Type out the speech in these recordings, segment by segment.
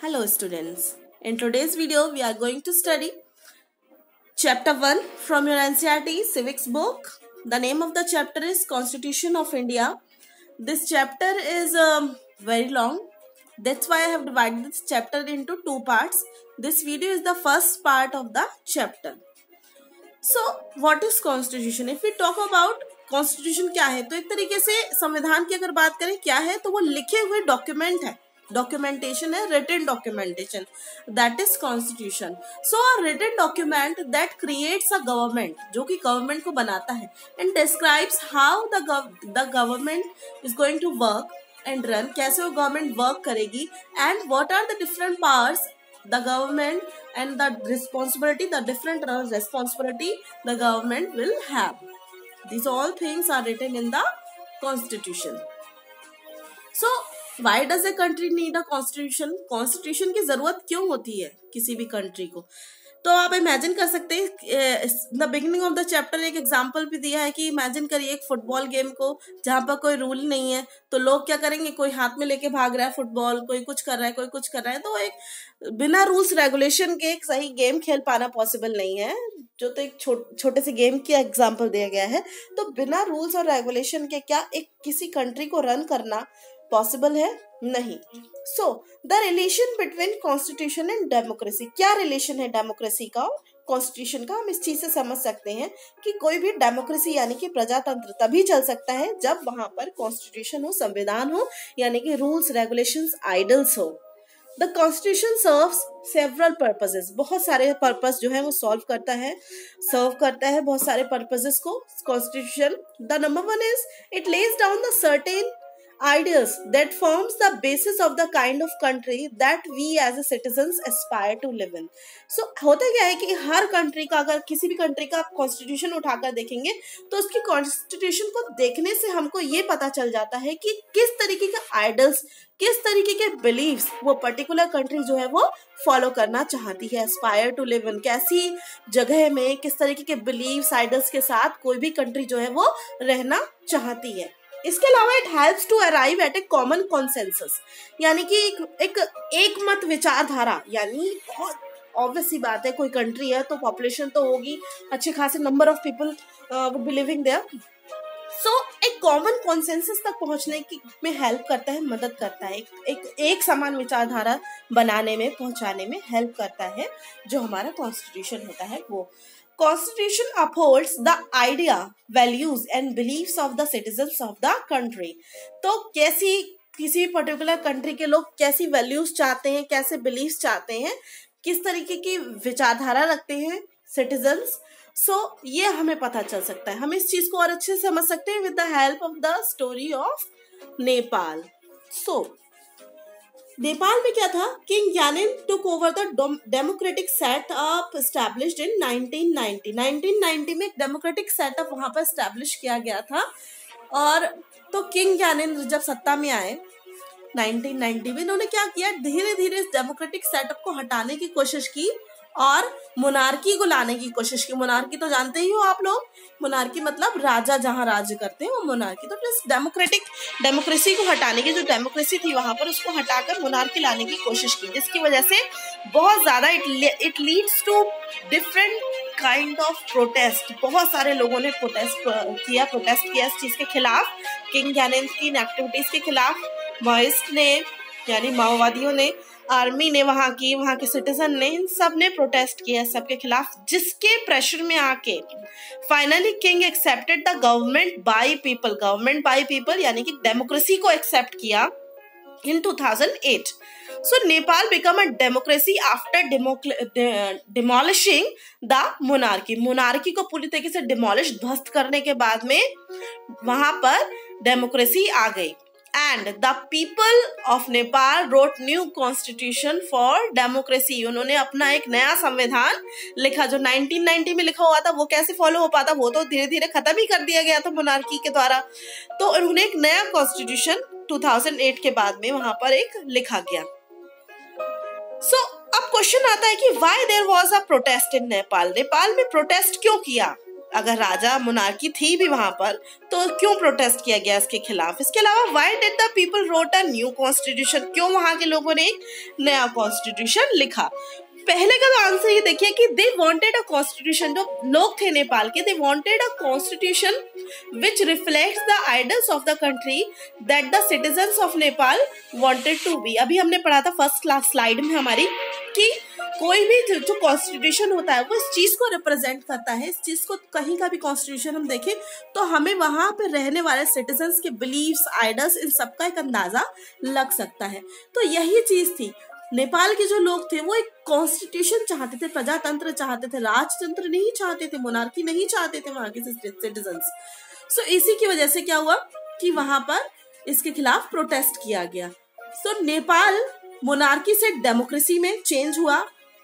Hello students. In today's video we are going to study chapter 1 from your NCERT civics book. The name of the chapter is Constitution of India. This chapter is very long. That's why I have divided this chapter into two parts. This video is the first part of the chapter. So what is constitution? If we talk about constitution क्या है, तो एक तरीके से संविधान की अगर बात करें क्या है, तो वो लिखे हुए डॉक्यूमेंट है, documentation है, written documentation, that is constitution. So a written document that creates a government, जो कि government को बनाता है, and describes how the government is going to work and run, कैसे वो government work करेगी, and what are the different powers the government and the responsibility, the different responsibility the government will have. These all things are written in the constitution. So why does a country need a constitution? Constitution की जरूरत क्यों होती है किसी भी country को? तो आप इमेजिन कर सकते हैं, the beginning of the chapter एक एग्जांपल भी दिया है कि इमेजिन करिए एक फुटबॉल गेम को जहां पर कोई रूल नहीं है, तो लोग क्या करेंगे, कोई हाथ में लेके भाग रहा है फुटबॉल, कोई कुछ कर रहा है, कोई कुछ कर रहा है, तो एक बिना रूल्स रेगुलेशन के एक सही गेम खेल पाना पॉसिबल नहीं है. जो तो एक छोटे से गेम की एग्जाम्पल दिया गया है, तो बिना रूल्स और रेगुलेशन के क्या एक किसी कंट्री को रन करना पॉसिबल है? नहीं. So the relation between constitution and democracy, क्या रिलेशन है डेमोक्रेसी का और कॉन्स्टिट्यूशन का? हम इस चीज से समझ सकते हैं कि कोई भी डेमोक्रेसी यानी कि प्रजातंत्र तभी चल सकता है जब वहां पर कॉन्स्टिट्यूशन हो, संविधान हो, यानी कि रूल्स रेगुलेशंस आइडल्स हो. The constitution serves several purposes, बहुत सारे पर्पस जो है वो सर्व करता है बहुत सारे पर्पसेस को constitution. The number one is it Lay's down the certain ideas that forms the basis of the kind of country that we as a citizens aspire to live in. So होता क्या है कि हर country का, अगर किसी भी country का आप कॉन्स्टिट्यूशन उठाकर देखेंगे तो उसकी कॉन्स्टिट्यूशन को देखने से हमको ये पता चल जाता है कि किस तरीके के आइडल्स, किस तरीके के बिलीव्स वो पर्टिकुलर कंट्री जो है वो फॉलो करना चाहती है, एस्पायर टू लिव इन, कैसी जगह में किस तरीके के बिलीव्स आइडल्स के साथ कोई भी कंट्री जो है वो रहना चाहती है. इसके अलावा it helps to arrive at a common consensus, यानी कि एक मत विचारधारा, यानी बहुत ऑब्वियस सी बात है, कोई कंट्री है तो पॉपुलेशन तो होगी, अच्छे खासे number of people would be living there. So एक कॉमन कॉन्सेंसस तक पहुंचने की में हेल्प करता है, मदद करता है, एक समान विचारधारा बनाने में, पहुंचाने में हेल्प करता है जो हमारा कॉन्स्टिट्यूशन होता है वो. Constitution upholds the idea, values and beliefs of the citizens of the country. तो किसी पर्टिकुलर कंट्री के लोग कैसी वैल्यूज चाहते हैं, कैसे बिलीव्स चाहते हैं, किस तरीके की विचारधारा रखते हैं सिटीजन्स, ये हमें पता चल सकता है. हम इस चीज को और अच्छे से समझ सकते हैं with the help of the story of Nepal. Nepal में क्या था, किंग यानेन took over the democratic setup established in 1990 में एक डेमोक्रेटिक सेटअप वहां पर एस्टैब्लिश किया गया था. और तो किंग यानेन जब सत्ता में आए 1990 में, इन्होंने क्या किया, धीरे धीरे इस डेमोक्रेटिक सेटअप को हटाने की कोशिश की और मोनार्की को लाने की कोशिश की. मोनार्की तो जानते ही हो आप लोग, मोनार्की मतलब राजा जहां राज्य करते हैं वो मोनार्की. तो इस डेमोक्रेसी को हटाने की, जो डेमोक्रेसी थी वहां पर, उसको हटाकर मोनार्की लाने की कोशिश की, जिसकी वजह से बहुत ज्यादा it leads to different kind of protest. बहुत सारे लोगों ने प्रोटेस्ट किया इस चीज के खिलाफ, किंग यानेन की इन एक्टिविटीज के खिलाफ. माओइस्ट ने, यानी माओवादियों ने, आर्मी ने, वहां के सिटीजन ने, इन सब ने प्रोटेस्ट किया सबके खिलाफ, जिसके प्रेशर में आके finally king accepted the government by people यानी कि डेमोक्रेसी को एक्सेप्ट किया in 2008. So Nepal become a democracy after demolishing the monarchy को पूरी तरीके से डिमोलिश, ध्वस्त करने के बाद में वहां पर डेमोक्रेसी आ गई. And the people of Nepal wrote new constitution for democracy. उन्होंने अपना एक नया संविधान लिखा, जो 1990 में लिखा हुआ था वो कैसे फॉलो हो पाता, वो तो धीरे धीरे खत्म ही कर दिया गया था मोनार्की के द्वारा. तो उन्होंने एक नया कॉन्स्टिट्यूशन 2008 के बाद में वहां पर एक लिखा गया. सो अब क्वेश्चन आता है कि why there was a protest in Nepal. Nepal में प्रोटेस्ट क्यों किया? अगर राजा मोनार्की थी भी वहां पर, तो क्यों प्रोटेस्ट किया गया इसके खिलाफ? इसके अलावा why did the people wrote a new constitution, क्यों वहां के लोगों ने एक नया कॉन्स्टिट्यूशन लिखा? पहले का तो आंसर ये देखिए कि दे वांटेड अ कॉन्स्टिट्यूशन, जो लोग थे नेपाल के, they wanted a constitution which reflects the ideals of the country that the citizens of Nepal wanted to be. अभी हमने पढ़ा था फर्स्ट क्लास स्लाइड में हमारी कि कोई भी जो कॉन्स्टिट्यूशन होता है वो इस चीज को रिप्रेजेंट करता है। इस चीज को कहीं का भी कॉन्स्टिट्यूशन हम देखें तो हमें वहां पे रहने वाले सिटीजन्स के बिलीव्स, आइडल्स, इन सबका एक अंदाजा लग सकता है। तो यही चीज थी, नेपाल के जो लोग थे वो एक कॉन्स्टिट्यूशन चाहते थे, प्रजातंत्र चाहते थे, राजतंत्र नहीं चाहते थे, मोनार्की नहीं चाहते थे वहां के सिटीजन्स। सो इसी की वजह से क्या हुआ कि वहां पर इसके खिलाफ प्रोटेस्ट किया गया। सो नेपाल मोनार्की से डेमोक्रेसी में चेंज हुआ।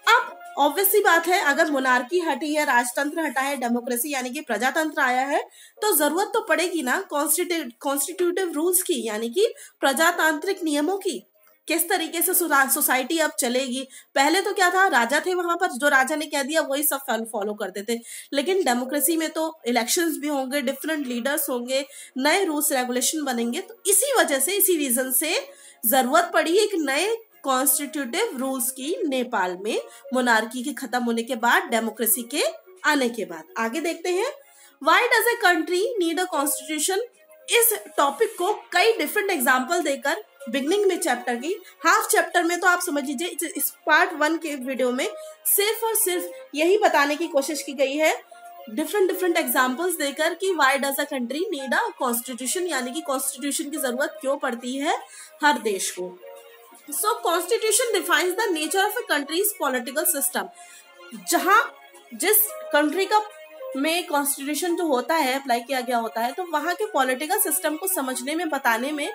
अब ऑब्वियसली बात है, अगर मोनार्की हटी है, राजतंत्र हटा है, डेमोक्रेसी यानी कि प्रजातंत्र आया है, तो जरूरत तो पड़ेगी ना कॉन्स्टिट्यूटिव रूल्स की, यानी कि प्रजातांत्रिक नियमों की। किस तरीके से सोसाइटी अब चलेगी? पहले तो क्या था, राजा थे वहां पर, जो राजा ने कह दिया वही सब फॉलो करते थे। लेकिन डेमोक्रेसी में तो इलेक्शंस भी होंगे, डिफरेंट लीडर्स होंगे, नए रूल्स रेगुलेशन बनेंगे। तो इसी वजह से, इसी रीजन से जरूरत पड़ी एक नए कॉन्स्टिट्यूटिव रूल्स की नेपाल में, मोनार्की के खत्म होने के बाद, डेमोक्रेसी के आने के बाद। आगे देखते हैं, why does a country need a constitution. इस टॉपिक को कई डिफरेंट एग्जाम्पल देकर बिगनिंग में चैप्टर की, हाफ चैप्टर में तो आप समझ लीजिए इस पार्ट 1 के वीडियो में सिर्फ और सिर्फ यही बताने की कोशिश की गई है, डिफरेंट एग्जाम्पल्स देकर कि why does a country need a constitution, यानी कि कॉन्स्टिट्यूशन की जरूरत क्यों पड़ती है हर देश को। So constitution defines the nature of a country's political system. जहां जिस कंट्री का में कॉन्स्टिट्यूशन जो होता है अप्लाई किया गया होता है, तो वहां के पॉलिटिकल सिस्टम को समझने में, बताने में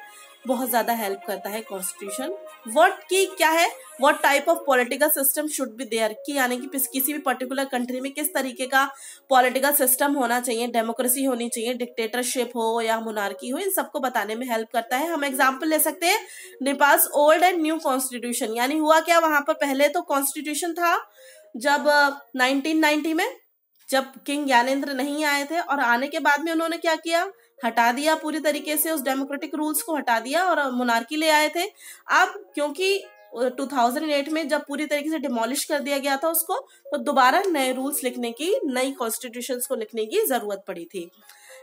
बहुत ज्यादा हेल्प करता है कॉन्स्टिट्यूशन। व्हाट की क्या है, what type of political system should be there, कि यानी कि किसी भी पर्टिकुलर कंट्री में किस तरीके का पॉलिटिकल सिस्टम होना चाहिए, डेमोक्रेसी होनी चाहिए, डिक्टेटरशिप हो या मोनार्की हो, इन सबको बताने में हेल्प करता है। हम एग्जाम्पल ले सकते हैं Nepals old and new constitution. यानी हुआ क्या, वहां पर पहले तो कॉन्स्टिट्यूशन था जब 1990 में, जब किंग ज्ञानेंद्र नहीं आए थे, और आने के बाद में उन्होंने क्या किया, हटा दिया पूरी तरीके से, उस डेमोक्रेटिक रूल्स को हटा दिया और मोनार्की ले आए थे। अब क्योंकि 2008 में जब पूरी तरीके से डिमोलिश कर दिया गया था उसको, तो दोबारा नए रूल्स लिखने की, नई कॉन्स्टिट्यूशंस को लिखने की जरूरत पड़ी थी।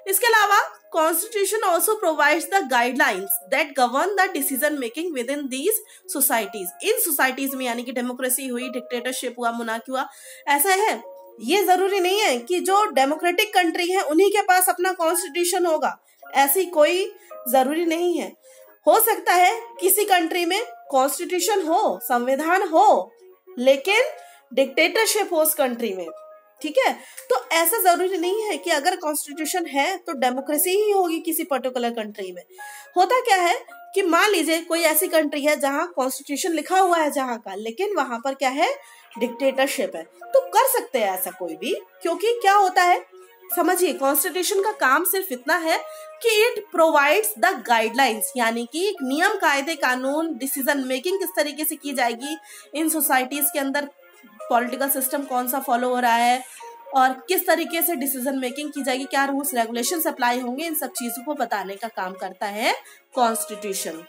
इसके अलावा constitution also provides the guidelines that govern the decision making with in these societies. In societies में, यानी कि डेमोक्रेसी हुई, डिक्टेटरशिप हुआ, मोनार्की हुआ, ऐसा है, ये जरूरी नहीं है कि जो डेमोक्रेटिक कंट्री है उन्हीं के पास अपना कॉन्स्टिट्यूशन होगा, ऐसी कोई जरूरी नहीं है। हो सकता है किसी कंट्री में कॉन्स्टिट्यूशन हो, संविधान हो, लेकिन डिक्टेटरशिप हो उस कंट्री में, ठीक है। तो ऐसा जरूरी नहीं है कि अगर कॉन्स्टिट्यूशन है तो डेमोक्रेसी ही होगी किसी पर्टिकुलर कंट्री में। होता क्या है कि मान लीजिए कोई ऐसी कंट्री है जहां कॉन्स्टिट्यूशन लिखा हुआ है जहां का, लेकिन वहां पर क्या है, डिक्टेटरशिप है, तो कर सकते हैं ऐसा कोई भी। क्योंकि क्या होता है, समझिए, कॉन्स्टिट्यूशन का काम सिर्फ इतना है कि इट प्रोवाइड्स द गाइडलाइंस, यानी कि एक नियम, कायदे, कानून, डिसीजन मेकिंग किस तरीके से की जाएगी इन सोसाइटीज के अंदर, पॉलिटिकल सिस्टम कौन सा फॉलो हो रहा है और किस तरीके से डिसीजन मेकिंग की जाएगी, क्या रूल्स रेगुलेशंस अप्लाई होंगे, इन सब चीजों को बताने का काम करता है कॉन्स्टिट्यूशन।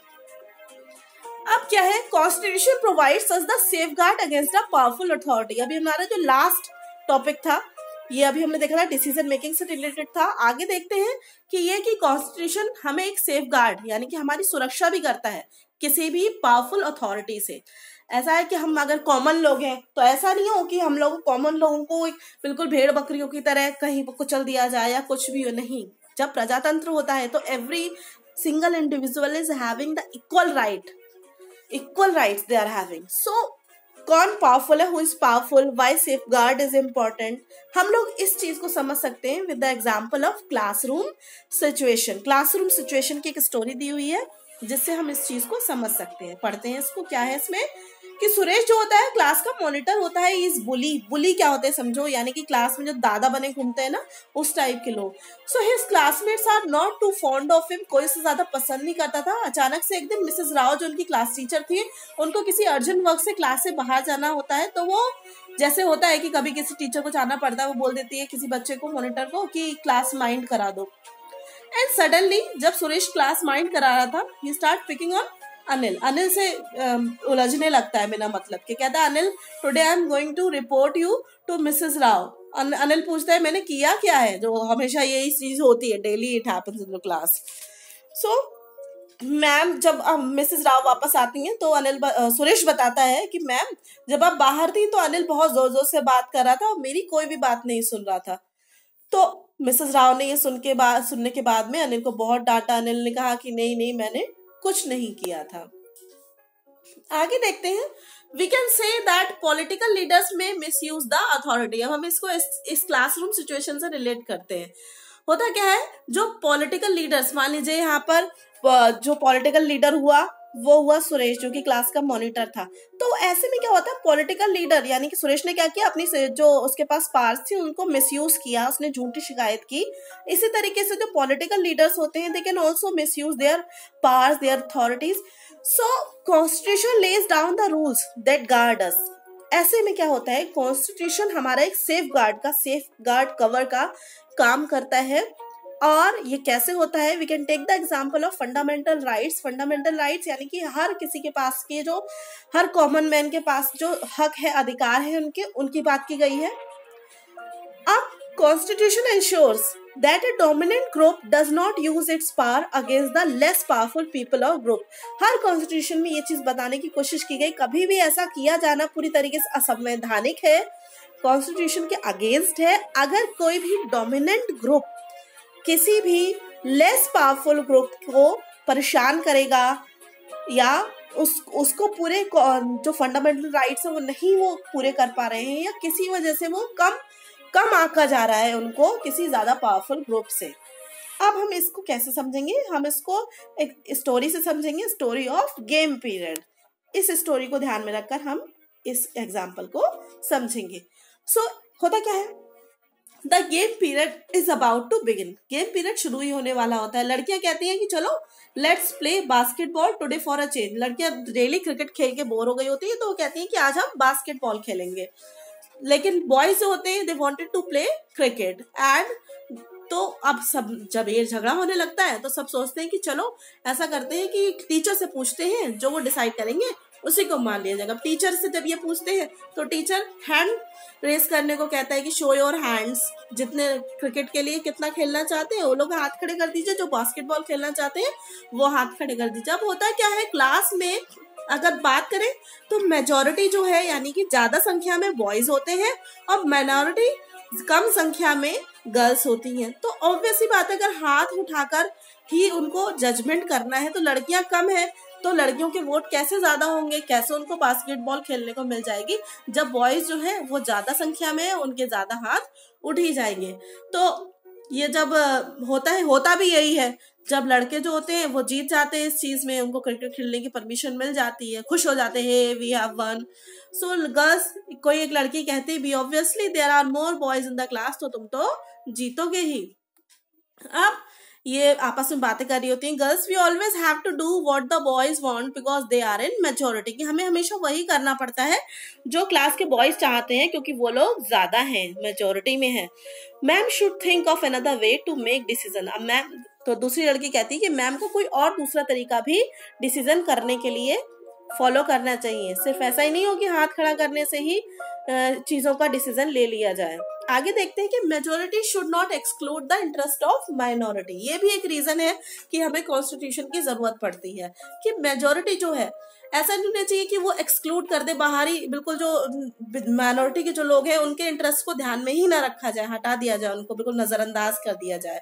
अब क्या है, constitution provides us the safeguard against a powerful authority. अभी हमारा जो लास्ट टॉपिक था, ये अभी हमने देखा था डिसीजन मेकिंग से रिलेटेड था। आगे देखते हैं कि ये कि कॉन्स्टिट्यूशन हमें एक सेफगार्ड, यानी कि हमारी सुरक्षा भी करता है किसी भी पावरफुल अथॉरिटी से। ऐसा है कि हम अगर कॉमन लोग हैं तो ऐसा नहीं हो कि हम लोग कॉमन लोगों को बिल्कुल भेड़ बकरियों की तरह कहीं कुचल दिया जाए या कुछ भी हो, नहीं। जब प्रजातंत्र होता है तो every single individual is having the equal rights they are having. So कौन पावरफुल है, who is powerful, why safeguard is important, हम लोग इस चीज को समझ सकते हैं with the example of classroom situation. Classroom situation की एक स्टोरी दी हुई है जिससे हम इस चीज को समझ सकते हैं। पढ़ते हैं इसको, क्या है इसमें, कि सुरेश जो होता है क्लास का मॉनिटर होता है, इज बुली। बुली क्या होते हैं समझो, यानी कि क्लास में जो दादा बने घूमते हैं ना, उस टाइप के लोग। So his classmates are not too fond of him, कोई से ज्यादा पसंद नहीं करता था। अचानक से एक दिन मिसेस राव जो उनकी क्लास टीचर थी, उनको किसी अर्जेंट वर्क से क्लास से बाहर जाना होता है, तो वो जैसे होता है कि कभी किसी टीचर को जाना पड़ता है, वो बोल देती है किसी बच्चे को, मॉनिटर को, कि क्लास माइंड करा दो। एंड सडनली जब सुरेश क्लास माइंड करा रहा था, he start picking on Anil. Anil से उलझने लगता है बिना मतलब के। कहता है Anil, today I am going to report you to Mrs Rao. अनिल पूछता है मैंने किया क्या है, जो हमेशा यही चीज होती है, daily it happens in the class. So ma'am, जब मिसेस राव वापस आती हैं तो अनिल सुरेश बताता है कि मैम, जब आप बाहर थी तो अनिल बहुत जोर जोर से बात कर रहा था और मेरी कोई भी बात नहीं सुन रहा था। तो मिसेस राव ने ये सुनने के बाद में अनिल को बहुत डांटा। अनिल ने कहा कि नहीं नहीं, मैंने कुछ नहीं किया था। आगे देखते हैं। We can say that political leaders may misuse the authority. अब हम इसको इस क्लासरूम सिचुएशन से रिलेट करते हैं। होता क्या है, जो पॉलिटिकल लीडर्स, मान लीजिए यहाँ पर जो पॉलिटिकल लीडर हुआ वो हुआ सुरेश, जो कि क्लास का मॉनिटर था। तो ऐसे में क्या होता है, पॉलिटिकल लीडर यानी कि सुरेश ने क्या किया, अपनी जो उसके पास पावर्स थी उनको मिसयूज किया, उसने झूठी शिकायत की। इसी तरीके से जो पॉलिटिकल लीडर्स होते हैं, they can also misuse their powers, their authorities. So constitution lays down the rules that guard us. ऐसे में क्या होता है, कॉन्स्टिट्यूशन हमारा एक सेफ गार्ड कवर का काम करता है। और ये कैसे होता है, we can take the example of fundamental rights. Fundamental rights यानी कि हर किसी के पास के, जो हर कॉमन मैन के पास जो हक है, अधिकार है उनकी बात की गई है। अब constitution ensures that a dominant group does not use its power against the less powerful people or group। Her constitution में ये चीज बताने की कोशिश की गई, कभी भी ऐसा किया जाना पूरी तरीके से असंवैधानिक है, कॉन्स्टिट्यूशन के अगेंस्ट है, अगर कोई भी डोमिनेंट ग्रुप किसी भी लेस पावरफुल ग्रुप को परेशान करेगा या उसको पूरे जो फंडामेंटल राइट्स है वो पूरे कर पा रहे हैं, या किसी वजह से वो कम आका जा रहा है उनको किसी ज्यादा पावरफुल ग्रुप से। अब हम इसको कैसे समझेंगे, हम इसको एक स्टोरी से समझेंगे, स्टोरी ऑफ गेम पीरियड। इस स्टोरी को ध्यान में रखकर हम इस एग्जाम्पल को समझेंगे। सो होता क्या है, the game period is about to begin. Game period शुरू ही होने वाला होता है। लड़कियां कहती हैं कि चलो let's play basketball today for a change. लड़कियां डेली क्रिकेट खेल के बोर हो गई होती है, तो वो कहती हैं कि आज हम बास्केटबॉल खेलेंगे। लेकिन बॉयज जो होते हैं, they wanted to play cricket. And तो अब सब जब ये झगड़ा होने लगता है तो सब सोचते हैं कि चलो ऐसा करते हैं कि टीचर से पूछते हैं, जो वो डिसाइड करेंगे उसी को मान लिया जाएगा। टीचर से जब ये पूछते हैं तो टीचर हैंड रेस करने को कहता है कि शो योर हैंड्स। जितने क्रिकेट के लिए कितना खेलना चाहते हैं वो लोग हाथ खड़े कर दीजिए, जो बास्केटबॉल खेलना चाहते हैं वो हाथ खड़े कर दीजिए। अब होता क्या है, क्लास में अगर बात करें तो मेजॉरिटी जो है यानी कि ज्यादा संख्या में बॉयज होते हैं और माइनॉरिटी कम संख्या में गर्ल्स होती हैं। तो ऑब्वियस सी बात है, अगर हाथ उठाकर ही उनको जजमेंट करना है तो लड़कियां कम है, तो लड़कियों के वोट कैसे ज्यादा होंगे, कैसे उनको बास्केटबॉल खेलने को मिल जाएगी, जब बॉयज जो है वो ज्यादा संख्या में है, उनके ज्यादा हाथ उठ ही जाएंगे। तो ये जब होता भी यही है, जब लड़के जो होते हैं वो जीत जाते हैं इस चीज में, उनको क्रिकेट खेलने की परमिशन मिल जाती है, खुश हो जाते हैं, we have won. So girls, कोई एक लड़की कहती भी obviously there are more boys in the class, तो तुम तो जीतोगे ही। अब ये आपस में बातें कर रही होती हैं। Girls, we always have to do what the boys want because they are in majority. कि हमें हमेशा वही करना पड़ता है जो क्लास के बॉयज चाहते हैं, क्योंकि वो लोग ज्यादा हैं, मेजोरिटी में है। Ma'am should think of another way to make decision. अब मैम, तो दूसरी लड़की कहती है कि मैम को कोई और दूसरा तरीका भी डिसीजन करने के लिए फॉलो करना चाहिए। सिर्फ ऐसा ही नहीं हो कि हाथ खड़ा करने से ही चीजों का डिसीजन ले लिया जाए। आगे देखते हैं कि majority should not exclude the interest of minority. ये भी एक रीजन है कि हमें कॉन्स्टिट्यूशन की जरूरत पड़ती है, कि मेजोरिटी जो है ऐसा नहीं होना चाहिए कि वो एक्सक्लूड कर दे, बाहरी बिल्कुल जो माइनॉरिटी के जो लोग हैं उनके इंटरेस्ट को ध्यान में ही ना रखा जाए, हटा दिया जाए, उनको बिल्कुल नजरअंदाज कर दिया जाए।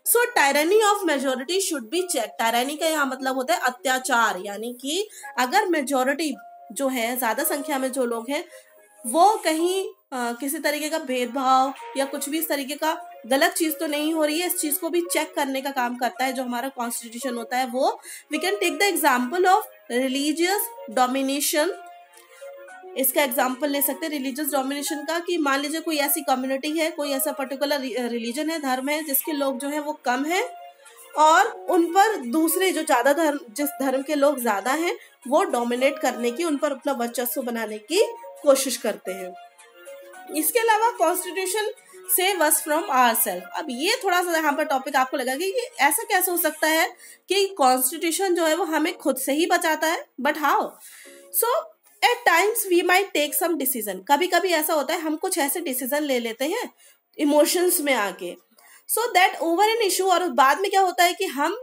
So tyranny of majority should be check. Tyranny का यहाँ मतलब होता है अत्याचार, यानी कि अगर मेजोरिटी जो है, ज्यादा संख्या में जो लोग हैं, वो कहीं किसी तरीके का भेदभाव या कुछ भी इस तरीके का गलत चीज तो नहीं हो रही है, इस चीज को भी चेक करने का काम करता है जो हमारा कॉन्स्टिट्यूशन होता है वो। We can take the example of religious domination इसका एग्जाम्पल ले सकते हैं रिलीजियस डोमिनेशन का, कि मान लीजिए कोई ऐसी कम्युनिटी है, कोई ऐसा पर्टिकुलर रिलीजन है, धर्म है, जिसके लोग जो है वो कम है और उन पर दूसरे जो ज्यादा धर्म, जिस धर्म के लोग ज्यादा हैं, वो डोमिनेट करने की, उन पर अपना वर्चस्व बनाने की कोशिश करते हैं। इसके अलावा constitution save us from ourself. अब ये थोड़ा सा यहाँ पर टॉपिक आपको लगेगा कि ऐसा कैसे हो सकता है कि कॉन्स्टिट्यूशन जो है वो हमें खुद से ही बचाता है, but how? So at times we might take some decision. कभी कभी ऐसा होता है हम कुछ ऐसे डिसीजन ले लेते हैं इमोशंस में आके, so that over an issue, और बाद में क्या होता है कि हमें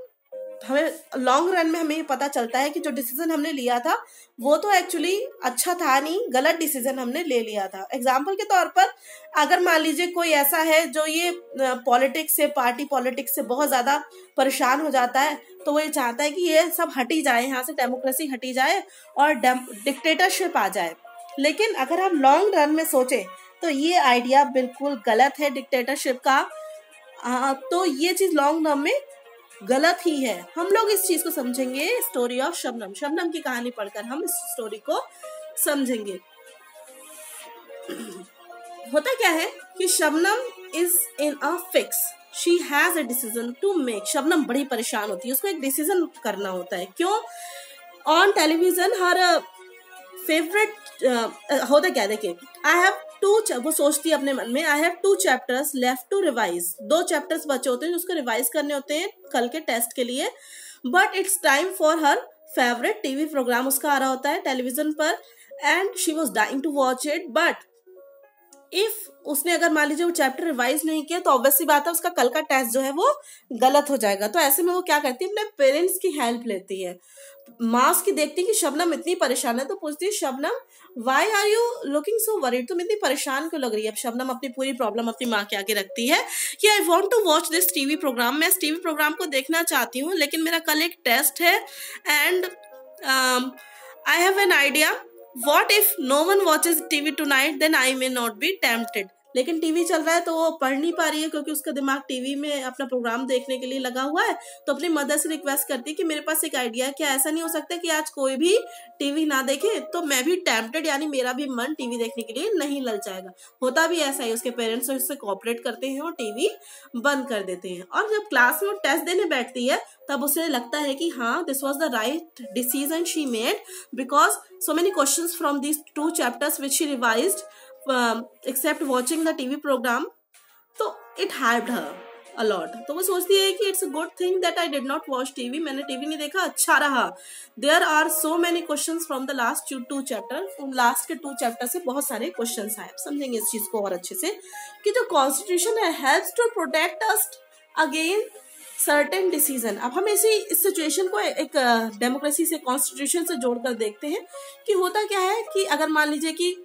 लॉन्ग रन में हमें ये पता चलता है कि जो डिसीजन हमने लिया था वो तो एक्चुअली अच्छा था नहीं, गलत डिसीजन हमने ले लिया था। एग्जाम्पल के तौर पर अगर मान लीजिए कोई ऐसा है जो ये पॉलिटिक्स से, पार्टी पॉलिटिक्स से बहुत ज़्यादा परेशान हो जाता है, तो वो ये चाहता है कि ये सब हटी जाए, यहाँ से डेमोक्रेसी हटी जाए और डिक्टेटरशिप आ जाए। लेकिन अगर हम लॉन्ग रन में सोचें तो ये आइडिया बिल्कुल गलत है डिक्टेटरशिप का। तो ये चीज़ लॉन्ग रन में गलत ही है। हम लोग इस चीज को समझेंगे स्टोरी ऑफ शबनम। शबनम की कहानी पढ़कर हम इस स्टोरी को समझेंगे। होता क्या है कि Shabnam is in a fix, she has a decision to make. Shabnam बड़ी परेशान होती है, उसको एक डिसीजन करना होता है। क्यों? ऑन टेलीविजन हर फेवरेट होता क्या, देखिए, आई हैव वो सोचती है अपने मन में, I have 2 chapters left to revise. 2 chapters बचे होते हैं जो उसको रिवाइज करने होते हैं कल के टेस्ट के लिए, but it's time for her favourite TV program उसका आ रहा होता है टेलीविजन पर, and she was dying to watch it. But if उसने अगर मान लीजिए वो चैप्टर रिवाइज नहीं किया तो ऑब्वियसली बात है उसका कल का टेस्ट जो है वो गलत हो जाएगा। तो ऐसे में वो क्या करती है, अपने पेरेंट्स की हेल्प लेती है। माँ उसकी देखती है कि शबनम इतनी परेशान है, तो पूछती है, Shabnam why are you looking so worried? तुम इतनी परेशान क्यों लग रही है? अब शबनम अपनी पूरी प्रॉब्लम अपनी माँ के आगे रखती है कि I want to watch this TV program. मैं इस टीवी प्रोग्राम को देखना चाहती हूँ, लेकिन मेरा कल एक टेस्ट है and I have an idea, what if no one watches TV tonight, then I may not be tempted. लेकिन टीवी चल रहा है तो वो पढ़ नहीं पा रही है क्योंकि उसका दिमाग टीवी में अपना प्रोग्राम देखने के लिए लगा हुआ है। तो अपनी मदर से रिक्वेस्ट करती है कि मेरे पास एक आइडिया है, क्या ऐसा नहीं हो सकता कि आज कोई भी टीवी ना देखे तो मैं भी टेम्प्टेड, यानी मेरा भी मन टीवी देखने के लिए नहीं लल जाएगा। होता भी ऐसा ही, उसके पेरेंट्स उससे कोऑपरेट करते हैं और टीवी बंद कर देते हैं। और जब क्लास में टेस्ट देने बैठती है तब उसे लगता है कि हाँ, this was the right decision she made, because so many questions from these 2 chapters which she revised except watching the TV program, तो it helped her a lot। तो वो सोचती है कि it's a good thing that I did not watch TV, मैंने TV नहीं देखा, अच्छा रहा। There are so many questions from the last 2 chapters, last के 2 चैप्टर से बहुत सारे क्वेश्चंस आए। समझेंगे इस चीज को और अच्छे से कि जो कॉन्स्टिट्यूशन है helps to protect us again certain decision. अब हम इस सिचुएशन को एक डेमोक्रेसी से, कॉन्स्टिट्यूशन से जोड़कर देखते हैं कि होता क्या है कि अगर मान लीजिए कि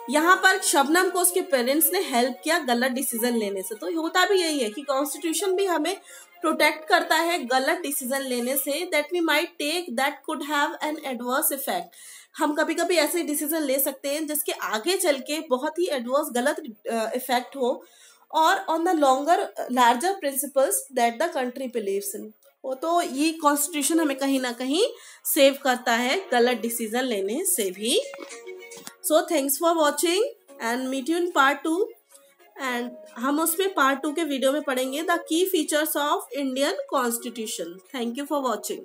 यहाँ पर शबनम को उसके पेरेंट्स ने हेल्प किया गलत डिसीजन लेने से, तो होता भी यही है कि कॉन्स्टिट्यूशन भी हमें प्रोटेक्ट करता है गलत डिसीजन लेने से, that we might take that could have an adverse effect. हम कभी कभी ऐसे डिसीजन ले सकते हैं जिसके आगे चल के बहुत ही एडवर्स गलत इफेक्ट हो, और on the longer larger principles that the country believes in. तो ये कॉन्स्टिट्यूशन हमें कहीं ना कहीं सेव करता है गलत डिसीजन लेने से भी। So thanks for watching and meet you in part 2, and हम उसमें पार्ट 2 के वीडियो में पढ़ेंगे the key features of Indian constitution. Thank you for watching.